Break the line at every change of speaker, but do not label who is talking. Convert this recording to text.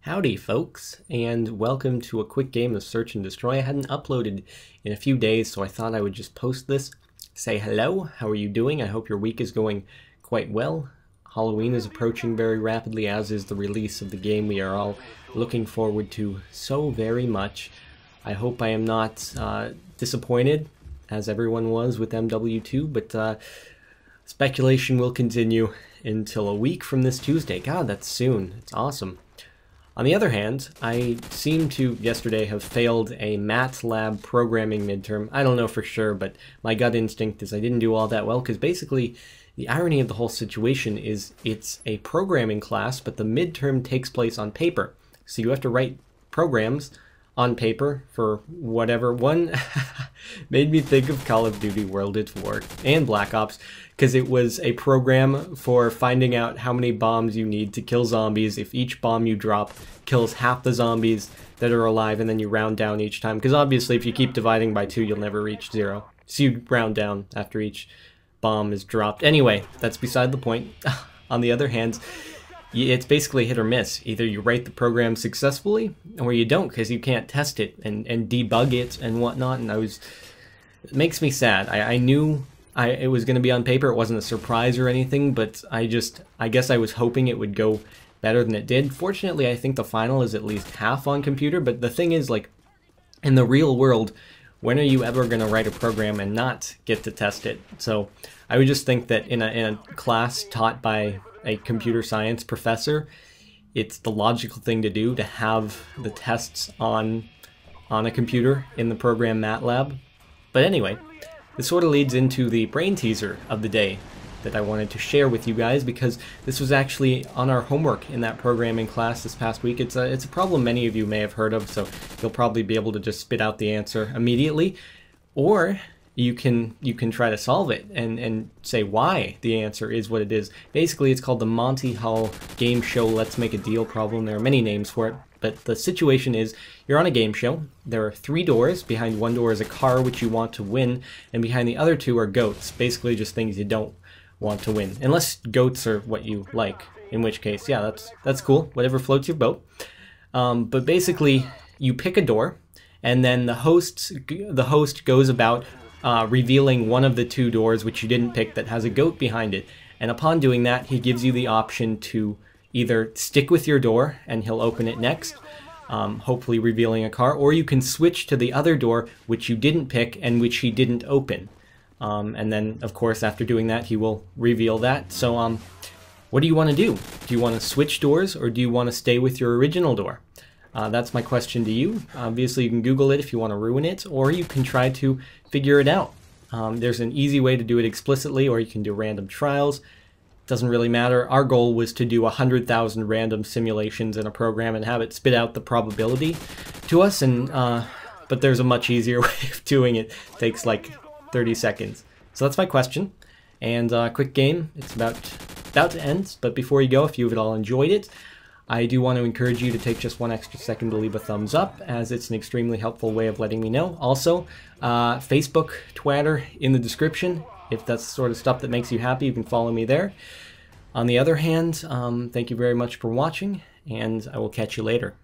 Howdy folks, and welcome to a quick game of Search and Destroy. I hadn't uploaded in a few days, so I thought I would just post this, say hello, how are you doing? I hope your week is going quite well. Halloween is approaching very rapidly, as is the release of the game we are all looking forward to so very much. I hope I am not disappointed, as everyone was with MW2, but speculation will continue until a week from this Tuesday. God, that's soon. It's awesome. On the other hand, I seem to yesterday have failed a MATLAB programming midterm. I don't know for sure, but my gut instinct is I didn't do all that well, because basically the irony of the whole situation is it's a programming class, but the midterm takes place on paper. So you have to write programs on paper for whatever. One made me think of Call of Duty World at War and Black Ops, because it was a program for finding out how many bombs you need to kill zombies. If each bomb you drop kills half the zombies that are alive, and then you round down each time, because obviously if you keep dividing by 2 you'll never reach 0. So you round down after each bomb is dropped. Anyway, that's beside the point. On the other hand, it's basically hit or miss. Either you write the program successfully or you don't, because you can't test it and debug it and whatnot. And it makes me sad. I knew it was going to be on paper. It wasn't a surprise or anything, but I guess I was hoping it would go better than it did. Fortunately, I think the final is at least half on computer, but the thing is, like, in the real world, when are you ever going to write a program and not get to test it? So I would just think that in a class taught by a computer science professor, it's the logical thing to do to have the tests on a computer in the program MATLAB. But anyway, this sort of leads into the brain teaser of the day that I wanted to share with you guys, because this was actually on our homework in that programming class this past week. It's a problem many of you may have heard of, so you'll probably be able to just spit out the answer immediately, or you can try to solve it and say why the answer is what it is. Basically, it's called the Monty Hall Game Show Let's Make a Deal problem. There are many names for it, but the situation is you're on a game show. There are 3 doors. Behind one door is a car which you want to win, and behind the other 2 are goats. Basically just things you don't want to win, unless goats are what you like, in which case, yeah, that's cool. Whatever floats your boat. But basically, you pick a door, and then the host goes about revealing one of the 2 doors which you didn't pick that has a goat behind it. And upon doing that, he gives you the option to either stick with your door and he'll open it next, hopefully revealing a car, or you can switch to the other door which you didn't pick and which he didn't open. And then, of course, after doing that, he will reveal that. So what do you want to do? Do you want to switch doors, or do you want to stay with your original door? That's my question to you. Obviously, you can Google it if you want to ruin it, or you can try to figure it out. There's an easy way to do it explicitly, or you can do random trials. Doesn't really matter. Our goal was to do 100,000 random simulations in a program and have it spit out the probability to us. And but there's a much easier way of doing it. It takes like 30 seconds. So that's my question. And quick game. It's about to end. But before you go, if you've at all enjoyed it, I do want to encourage you to take just 1 extra second to leave a thumbs up, as it's an extremely helpful way of letting me know. Also, Facebook, Twitter in the description. If that's the sort of stuff that makes you happy, you can follow me there. On the other hand, thank you very much for watching, and I will catch you later.